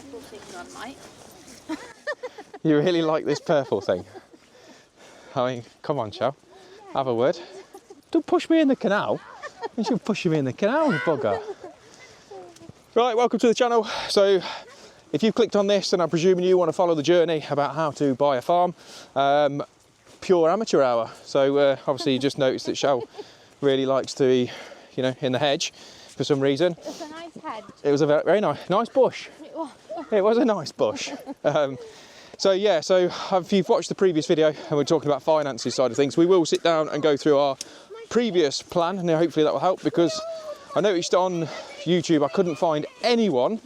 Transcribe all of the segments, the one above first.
purple thing on, mate. You really like this purple thing? I mean, come on, Shell. Have a word. Don't push me in the canal. You should push me in the canal, you bugger. Right, welcome to the channel. So, if you've clicked on this, then I'm presuming you want to follow the journey about how to buy a farm. Pure amateur hour. So, obviously, you just noticed that Shell really likes to be, you know, in the hedge for some reason. It was a nice hedge. It was a very nice bush. It was. It was a nice bush. So if you've watched the previous video and we're talking about finances side of things, we will sit down and go through our previous plan, and hopefully that will help, because I noticed on YouTube I couldn't find anyone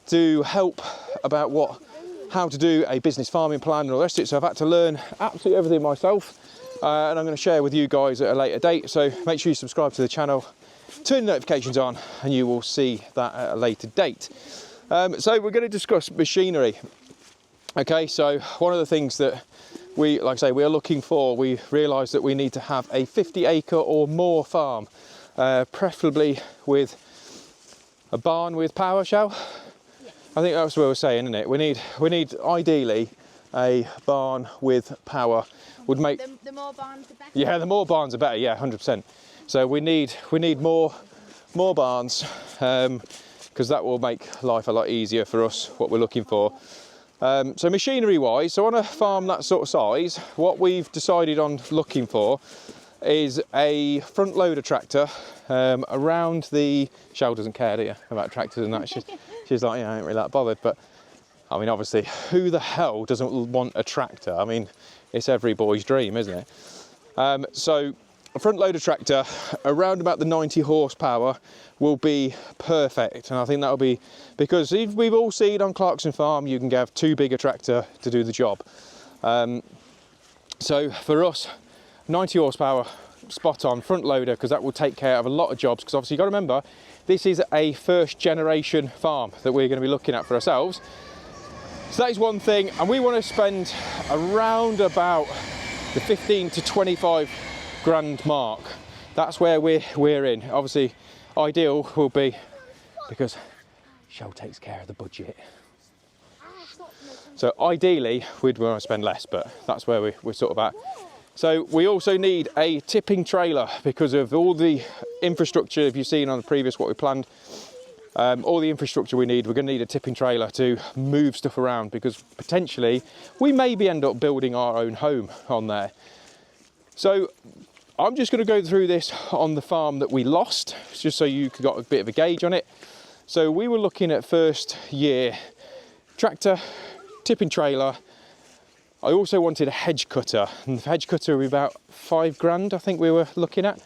to help about how to do a business farming plan and all the rest of it, so I've had to learn absolutely everything myself, and I'm going to share with you guys at a later date. So make sure you subscribe to the channel, turn the notifications on, and you will see that at a later date. So we're going to discuss machinery. Okay, so one of the things that we are looking for, we realise that we need to have a 50-acre or more farm, preferably with a barn with power, Shell? Yeah. I think that's what we're saying, isn't it? We need ideally a barn with power. Would make the more barns the better. Yeah, the more barns are better. Yeah, 100%. So we need more barns, because that will make life a lot easier for us. What we're looking for. So machinery wise, so on a farm that sort of size, what we've decided on looking for is a front loader tractor around the... Shell doesn't care, do you, about tractors and that? She's like, yeah, I ain't really that bothered. But I mean, obviously, who the hell doesn't want a tractor? I mean, it's every boy's dream, isn't it? So a front loader tractor around about the 90 horsepower will be perfect, and I think that'll be because we've all seen on Clarkson Farm you can have too big a tractor to do the job. So for us, 90 horsepower, spot on front loader, because that will take care of a lot of jobs, because obviously you've got to remember this is a first generation farm that we're going to be looking at for ourselves. So that is one thing, and we want to spend around about the 15 to 25 grand mark. That's where we're in. Obviously ideal will be, because Shell takes care of the budget, so ideally we'd want to spend less, but that's where we're sort of at. So we also need a tipping trailer because of all the infrastructure. If you've seen on the previous what we planned, all the infrastructure we need, we're going to need a tipping trailer to move stuff around, because potentially we maybe end up building our own home on there. So I'm just going to go through this on the farm that we lost, just so you got a bit of a gauge on it. So we were looking at first year tractor, tipping trailer. I also wanted a hedge cutter, and the hedge cutter was about 5 grand, I think we were looking at,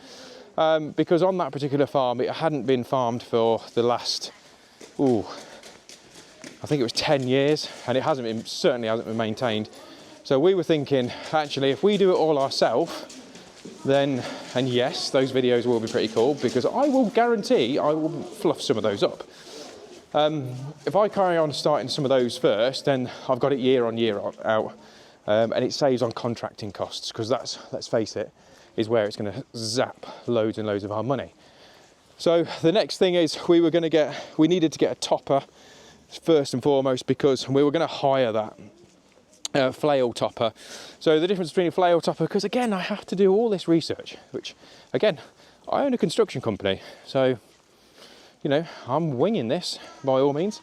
because on that particular farm it hadn't been farmed for the last, I think it was 10 years, and it certainly hasn't been maintained. So we were thinking, actually, if we do it all ourselves, then, and yes, those videos will be pretty cool, because I will guarantee I will fluff some of those up. If I carry on starting some of those first, then I've got it year on year out, and it saves on contracting costs, because that's, let's face it, is where it's going to zap loads and loads of our money. So the next thing is we needed to get a topper first and foremost, because we were going to hire that flail topper. So the difference between a flail topper, because again I have to do all this research, which again I own a construction company, so you know I'm winging this by all means.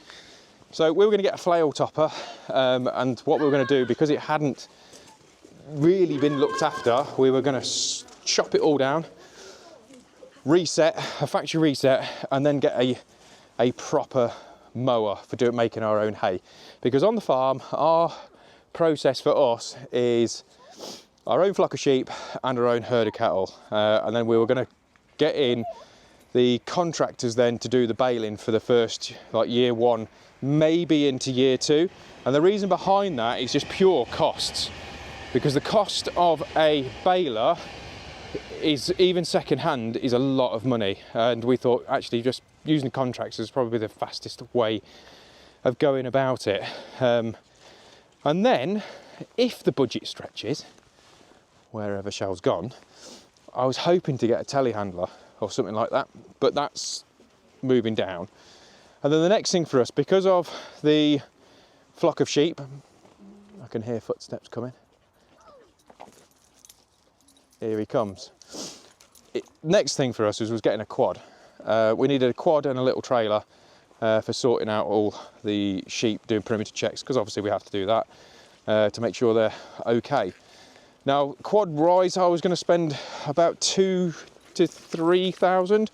So we were going to get a flail topper, and what we were going to do, because it hadn't really been looked after, we were going to chop it all down, reset, a factory reset, and then get a proper mower for making our own hay. Because on the farm our process for us is our own flock of sheep and our own herd of cattle, and then we were going to get in the contractors then to do the baling for the first, like, year one, maybe into year two. And the reason behind that is just pure costs, because the cost of a baler is, even second hand, is a lot of money, and we thought actually just using contractors is probably the fastest way of going about it. And then, if the budget stretches, wherever Shell's gone, I was hoping to get a telehandler or something like that, but that's moving down. And then the next thing for us, because of the flock of sheep. I can hear footsteps coming. Here he comes. Next thing for us was getting a quad. We needed a quad and a little trailer for sorting out all the sheep, doing perimeter checks, because obviously we have to do that to make sure they're okay. Now, quad rise, I was going to spend about 2,000 to 3,000.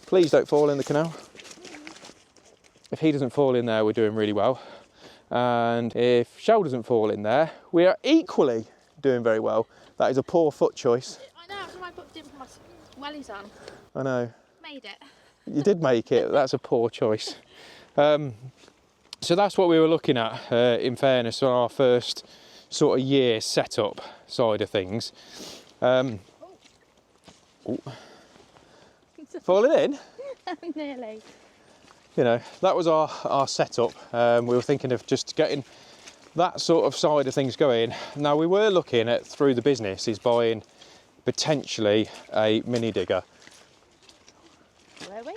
Please don't fall in the canal. If he doesn't fall in there, we're doing really well. And if Shell doesn't fall in there, we are equally doing very well. That is a poor foot choice. I know, that's why I didn't put my wellies on. I know. Made it. You did make it. That's a poor choice. So that's what we were looking at, in fairness, on our first sort of year setup side of things. Falling in? Nearly. You know, that was our setup. We were thinking of just getting that sort of side of things going. Now, we were looking at, through the business, is buying potentially a mini digger. Were we?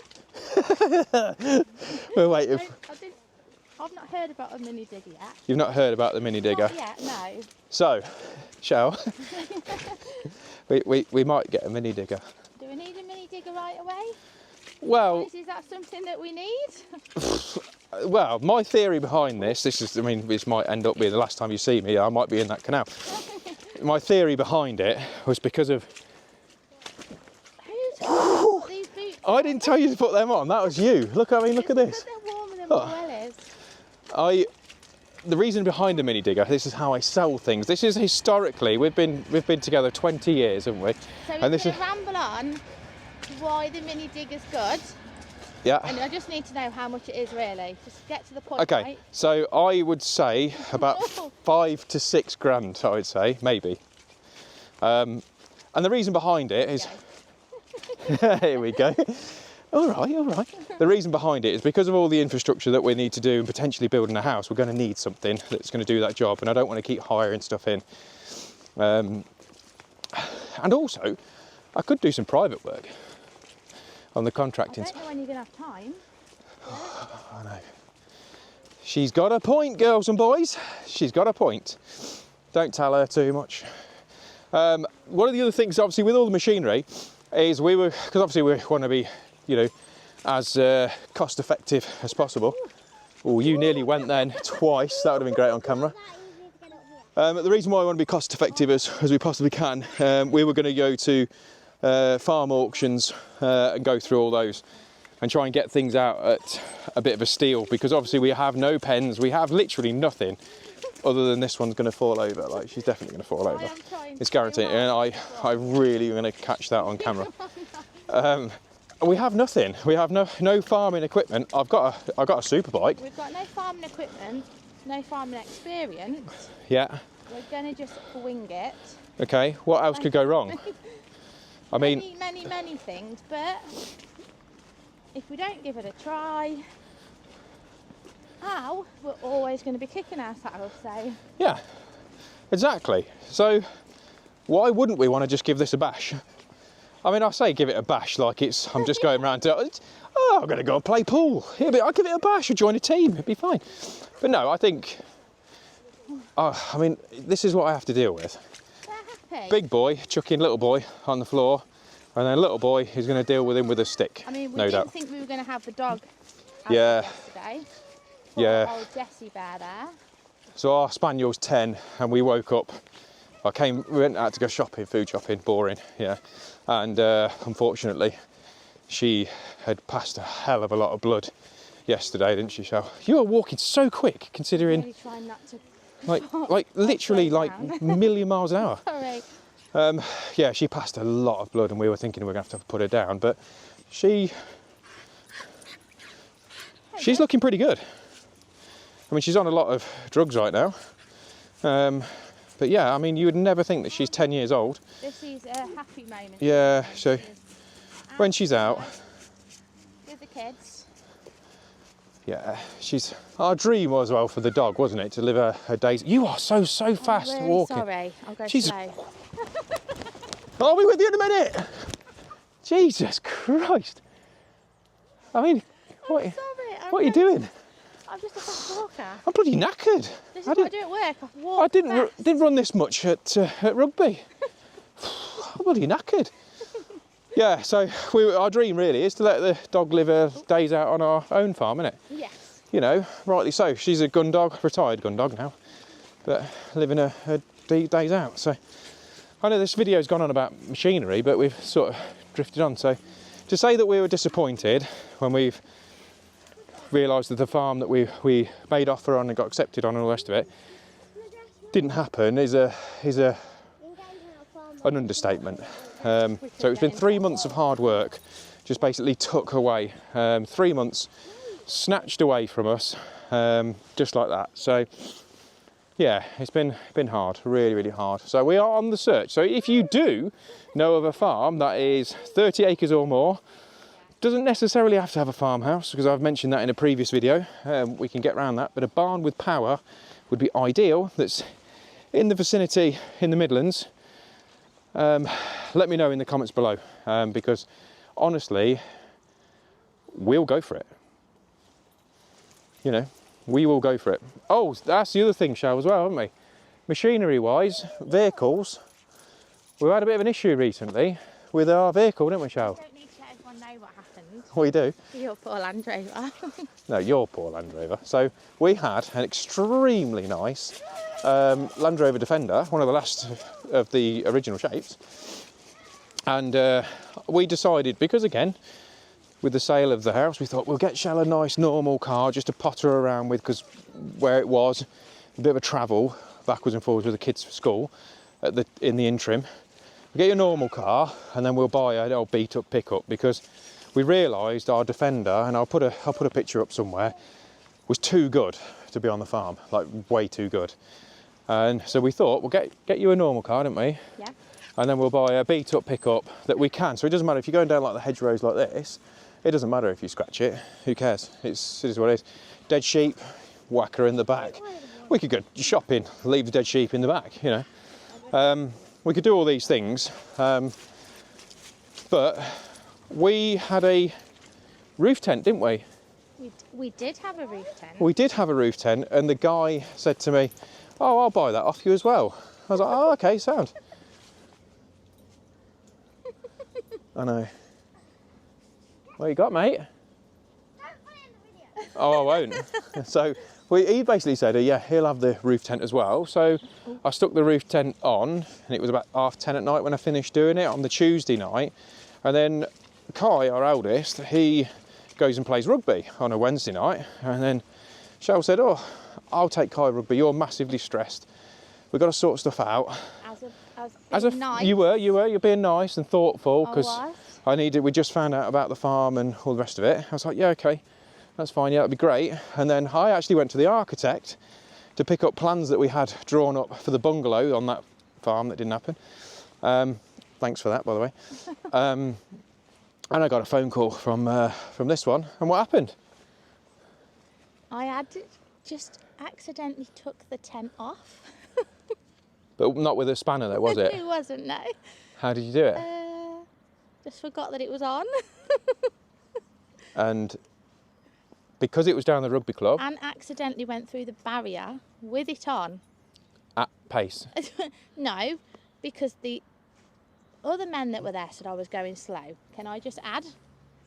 We're waiting. I've not heard about a mini digger yet. You've not heard about the mini digger? Not yet, no. So, Shell, we might get a mini digger. Do we need a mini digger right away? Well, Is that something that we need? well, my theory behind this is, I mean, this might end up being the last time you see me. I might be in that canal. My theory behind it was because of... Who told these boots? I didn't tell you to put them on. That was you. Look, I mean, look at this. They're warmer than Oh. my wellies. The reason behind a mini digger, this is how I sell things. This is historically, we've been together 20 years, haven't we? So And we're this going is, to ramble on why the mini digger's good. yeah. And I just need to know how much it is really. Just get to the point, Okay, right? so I would say about 5 to 6 grand, I would say, maybe. And the reason behind it is, here we go. All right. The reason behind it is because of all the infrastructure that we need to do and potentially building a house, we're going to need something that's going to do that job, and I don't want to keep hiring stuff in. And also, I could do some private work on the contracting I side. don't know when you're going to have time. I know. She's got a point, girls and boys. She's got a point. Don't tell her too much. One of the other things, obviously, with all the machinery, is because obviously we want to be, you know, as cost effective as possible. Oh, you nearly went then twice. That would have been great on camera. The reason why I want to be cost effective as we possibly can, we were going to go to farm auctions and go through all those and try and get things out at a bit of a steal, because obviously we have no pens, we have literally nothing other than this one's going to fall over. Like, she's definitely going to fall over. It's guaranteed, and I really am going to catch that on camera. We have nothing. We have no farming equipment. I've got a super bike. We've got no farming equipment, no farming experience. Yeah. We're going to just wing it. Okay. What else could go wrong? I mean, many things, but if we don't give it a try, we're always going to be kicking ourselves. So yeah, exactly. So why wouldn't we want to just give this a bash? I mean, I say give it a bash like I'm just going around to, I'm going to go and play pool. I'll give it a bash or join a team, it'd be fine. But no, I think, I mean, this is what I have to deal with. they're happy. Big boy chucking little boy on the floor, and then little boy is going to deal with him with a stick. I mean, we no didn't doubt. think we were going to have the dog out Yeah. yesterday. Yeah. Old Jessie Bear there. So our spaniel's 10, and we woke up. We went out to go shopping, food shopping, boring, yeah. And unfortunately, she had passed a hell of a lot of blood yesterday, didn't she, Shell? You are walking so quick, considering, Really trying not to. like literally like a million miles an hour. Sorry. Yeah, she passed a lot of blood, and we were thinking we were going to have to put her down, but she's looking pretty good. I mean, she's on a lot of drugs right now. But yeah, I mean, you would never think that she's 10 years old. This is a happy moment. Yeah, so when she's out, with the kids. yeah, our dream was, well, for the dog, wasn't it, to live her days. You are so fast I'm really walking. Sorry, I'll go Jesus. slow. I'll be with you in a minute. Jesus Christ. I mean, what are you doing? I'm just a fast walker. I'm bloody knackered. This is what I do at work. I walk I didn't run this much at rugby. I'm bloody knackered. Yeah, so our dream really is to let the dog live her days out on our own farm, innit? Yes. You know, rightly so. She's a gun dog, retired gun dog now, but living her days out. So I know this video's gone on about machinery, but we've sort of drifted on. So to say that we were disappointed when we've realised that the farm that we made offer on and got accepted on and all the rest of it didn't happen is an understatement. So it's been 3 months of hard work, just basically took away. 3 months snatched away from us, just like that. So yeah, it's been hard, really, really hard. So we are on the search. So if you do know of a farm that is 30 acres or more, doesn't necessarily have to have a farmhouse, because I've mentioned that in a previous video. We can get around that, but a barn with power would be ideal. That's in the vicinity in the Midlands. Let me know in the comments below, because honestly, we'll go for it. You know, we will go for it. Oh, that's the other thing, Shal, as well, haven't we? Machinery-wise, vehicles. We've had a bit of an issue recently with our vehicle, didn't we, Shal? I don't need to let everyone know what happened. We do. Your poor Land Rover. No, your poor Land Rover. So we had an extremely nice Land Rover Defender, one of the last of the original shapes. And we decided, because again, with the sale of the house, we thought we'll get Shell a nice normal car just to potter around with, because where it was, a bit of a travel backwards and forwards with the kids for school in the interim. We'll get you a normal car, and then we'll buy an old beat up pickup, because we realised our Defender, and I'll put a picture up somewhere, was too good to be on the farm, like way too good. And so we thought we'll get you a normal car, didn't we? Yeah. And then we'll buy a beat up pickup that we can. So it doesn't matter if you're going down like the hedgerows like this, it doesn't matter if you scratch it, who cares? It is what it is. Dead sheep, whack her in the back. We could go shopping, leave the dead sheep in the back, you know. We could do all these things, but we had a roof tent, didn't we? We did have a roof tent. We did have a roof tent, and the guy said to me, "Oh, I'll buy that off you as well." I was like, "Oh, okay, sound." I know. What you got, mate? Don't put it in the video. Oh, I won't. So he basically said, yeah, he'll have the roof tent as well. So I stuck the roof tent on, and it was about 10:30 at night when I finished doing it on the Tuesday night. And then Kai, our eldest, he goes and plays rugby on a Wednesday night. And then Shell said, "Oh, I'll take Kai rugby. You're massively stressed. We've got to sort stuff out." Nice. You're being nice and thoughtful, because I we just found out about the farm and all the rest of it. I was like, yeah, okay, that's fine, yeah, that'd be great. And then I actually went to the architect to pick up plans that we had drawn up for the bungalow on that farm that didn't happen. Thanks for that, by the way. And I got a phone call from this one, and what happened? I had just accidentally took the tent off. But not with a spanner though, was it? It wasn't, no. How did you do it? Just forgot that it was on. And because it was down the rugby club. And accidentally went through the barrier with it on. At pace. No, because the other men that were there said I was going slow. Can I just add?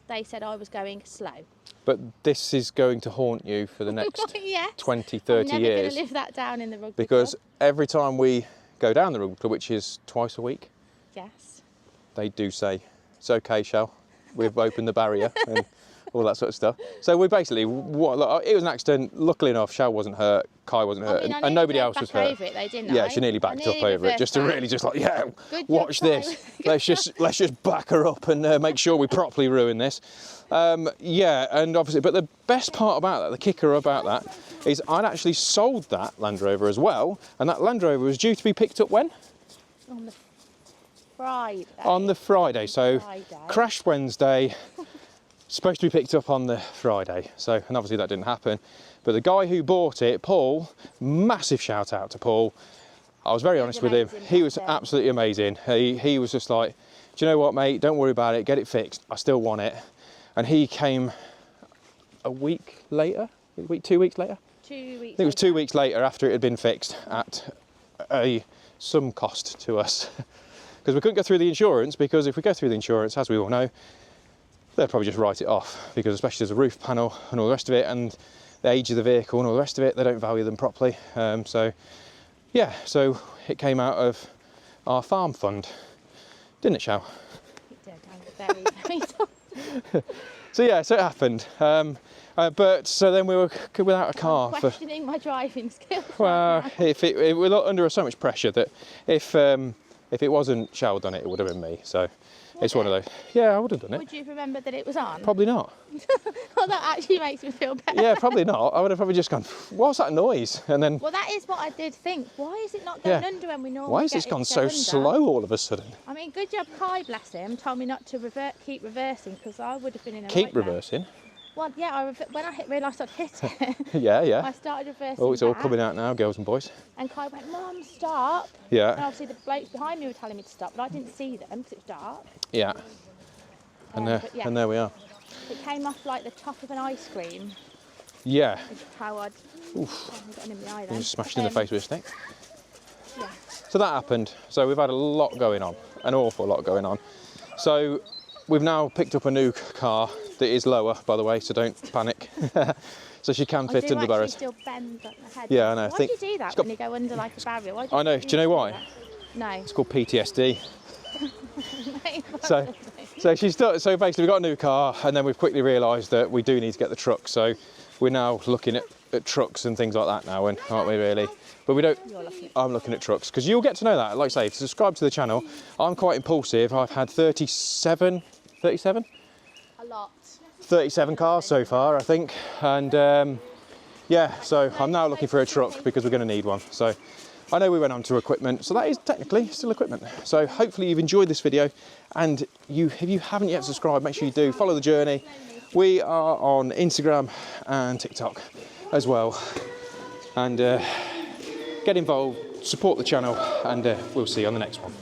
They said I was going slow. But this is going to haunt you for the next Yes. 20, 30 I'm never years. going to live that down in the rugby Because club. every time we go down the rugby club, which is twice a week, Yes. they do say, "It's okay, Shell, we've opened the barrier," and all that sort of stuff. So we basically, it was an accident. Luckily enough, Shell wasn't hurt, Kai wasn't hurt, I and nobody else back was hurt. over it though, didn't Yeah, I? she nearly backed I up nearly over it, just to reversed really just like, yeah, Good job, watch this. let's just back her up and make sure we properly ruin this. Yeah, and obviously, but the best part about that, the kicker about that, is I'd actually sold that Land Rover as well, and that Land Rover was due to be picked up when? On the Friday. On the Friday, so Friday. crashed Wednesday, supposed to be picked up on the Friday. So, and obviously that didn't happen. But the guy who bought it, Paul, massive shout out to Paul. I was very honest with him. He was absolutely amazing. He was just like, "Do you know what, mate? Don't worry about it. Get it fixed. I still want it." And he came a week later, 2 weeks later? 2 weeks. I think it was 2 weeks later after it had been fixed at some cost to us. Because we couldn't go through the insurance, because if we go through the insurance, as we all know, they'll probably just write it off, because especially there's a roof panel and all the rest of it, and the age of the vehicle and all the rest of it, they don't value them properly. So yeah, so it came out of our farm fund, didn't it, Shao? It did, I'm very, very sorry. So yeah, so it happened. But so then we were without a car. I'm questioning my driving skills. Well, right now. if we were under so much pressure that if it wasn't Shao done it, it would have been me. So it's one of those. Yeah, I would have done it. Would you remember that it was on? Probably not. Well, that actually makes me feel better. Yeah, probably not. I would have probably just gone, what's that noise? And then, Well, that is what I did think. Why is it not going Yeah. under when we normally why has get this it gone to so go under? slow all of a sudden? I mean, good job Kai, bless him, told me not to keep reversing, because I would have been in a Keep nightmare. reversing. Well, yeah, when I realised I'd hit it, Yeah, I yeah. started reversing Oh, it's all back, coming out now, girls and boys. and Kai went, Mum, stop. And Yeah, obviously the blokes behind me were telling me to stop, but I didn't see them because it was dark. yeah. And But yeah. and there we are. It came off like the top of an ice cream. Yeah. Is how I'd... Oof. Oh, I got in the eye You then. just smashed in the face with a stick. Yeah. So that happened. So we've had a lot going on, an awful lot going on. So we've now picked up a new car that is lower, by the way, so don't panic. So she can fit in the I barriers. still bend at the head. Yeah, I know. Why do you do that when you go under like a barrier? Why I know. Do you know why? No. It's called PTSD. So so basically we've got a new car, and then we've quickly realised that we do need to get the truck. So we're now looking at trucks and things like that now, and aren't we really? But we don't. You're looking at I'm looking at trucks, because you'll get to know that. Like I say, if you subscribe to the channel, I'm quite impulsive. I've had 37 a lot. cars so far, I think. And yeah, so I'm now looking for a truck because we're going to need one. So I know we went on to equipment, so that is technically still equipment. So hopefully you've enjoyed this video, and if you haven't yet subscribed, make sure you do. Follow the journey. We are on Instagram and TikTok as well. And get involved, support the channel, and we'll see you on the next one.